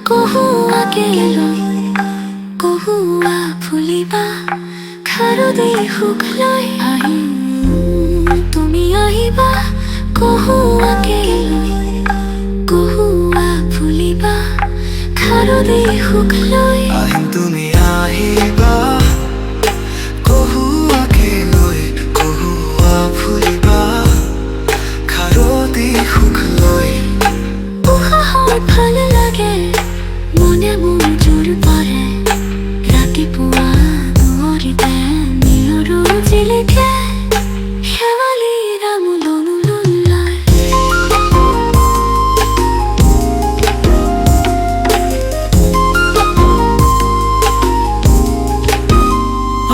কহুৱাকে লৈ কহুৱা ফুলিবা খাৰলি সুখ লৈ আহিম তুমি আহিবা কহুৱাকে লৈ কহুৱা ফুলিবা খাৰলি সুখ লৈ আহিম তুমি আহিবা কহুৱাকে লৈ কহুৱা ফুলিবা খাৰলি সুখ লৈ উশাহত ভাল লাগে মনে মোৰ জোৰ পৰে ৰাতিপুৱা দুৱৰীতে নিয়ৰো জিলিকে শেৱালি ৰামুলুলুলাই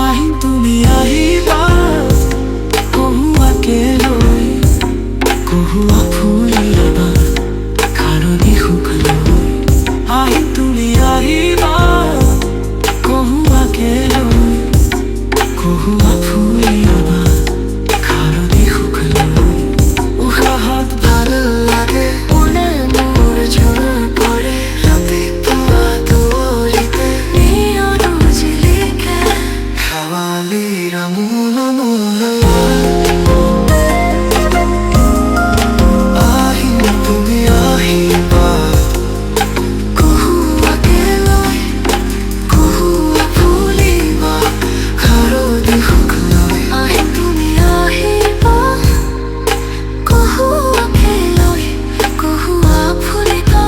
আহিম তুমি আহিবা কহুৱাকে লৈ কহুৱা ফুলিবা খাৰলি সুখ লৈ আহিম তুমি আহিবা কহুৱাকে লৈ কহুৱা ফুলিবা খাৰলি সুখ লৈ উশাহত ভাল লাগে মনে মোৰ জোৰ পৰে ৰাতিপুৱা দুৱৰীতে নিয়ৰো জিলিকে শেৱালি ৰামুলুলুলাই আহিম তুমি আহিবা কহুৱাকে লৈ কহুৱা ফুলিবা খাৰলি সুখ লৈ আহিম তুমি আহিবা কহুৱাকে লৈ কহুৱা ফুলিবা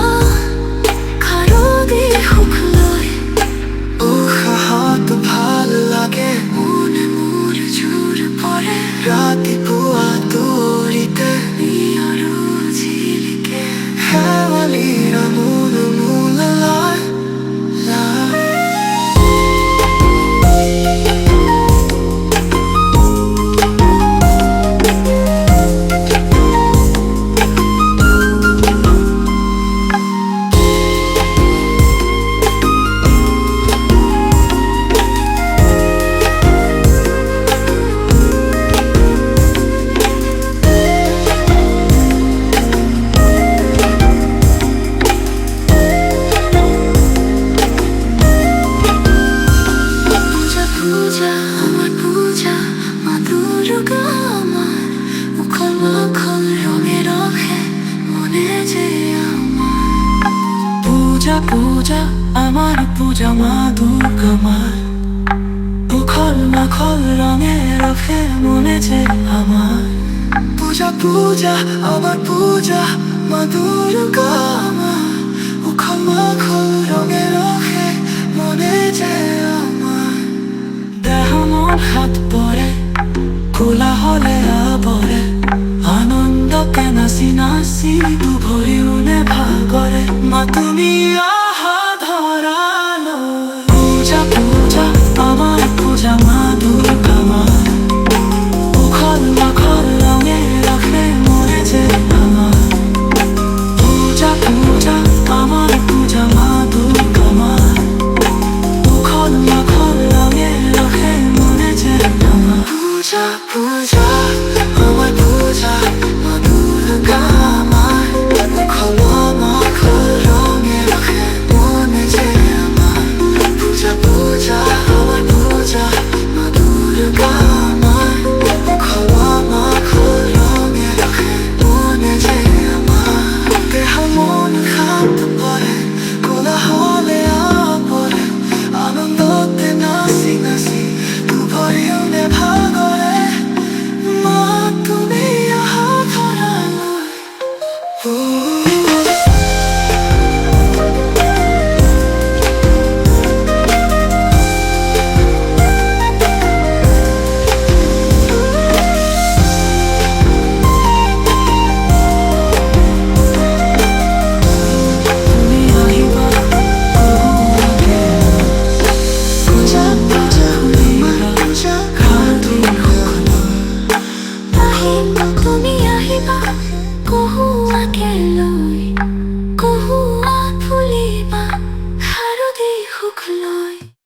খাৰলি সুখ লৈ উশাহত ভাল লাগে মনে মোৰ জোৰ পৰে ৰাতিপুৱা দুৱৰীতে নিয়ৰো জিলিকে শেৱালি ৰামুলুলুলাই পূজা আমার পূজা মা দুর্গা আমার মুখল মাখল রঙে রখে মনে যে আমার পূজা পূজা আমার পূজা মা দুর্গা মার মুখল মাখল রঙে রাখে মনে যে আমার পূজা পূজা আমার পূজা মা দুর্গা মার মুখল মাখল রঙে রাখে মনে যে আমার দেহ মন হাত পরে খোলা হলে আবরে আনন্দকে নাচি নাচি দুভৰি উনে ভাগৰে মা তুমি আহা ধৰালৈ পূজা পূজা আমাৰ পূজা মা দুৰ্গা মাৰ উখল মাখল ৰঙে ৰাখে মনে যে আমাৰ পূজা পূজা আমাৰ পূজা মা দুৰ্গা মাৰ উখল মাখল ৰঙে ৰাখে মনে যে আমাৰ পূজা পূজা আমাৰ পূজা মা দুৰ্গা মাৰ উখল মাখল ৰঙে ৰাখে মনে যে আমাৰ পূজা পূজা আমাৰ পূজা মা দুৰ্গা মাৰ উখল মাখল ৰঙে ৰাখে মনে যে আমাৰ দেহ মন শান্ত পৰে কোলাহলে আপৰে আনন্দতে নাচি নাচি দুভৰি উনে ভাগৰে মা তুমি আহা ধৰালৈ তুমি আহিবা কহুৱাকে পূজা পূজা পূজা খাৰলি সুখ আহিম তুমি আহিবা কহুৱাকে লৈ কহুৱা ফুলিবা খাৰলি সুখ লৈ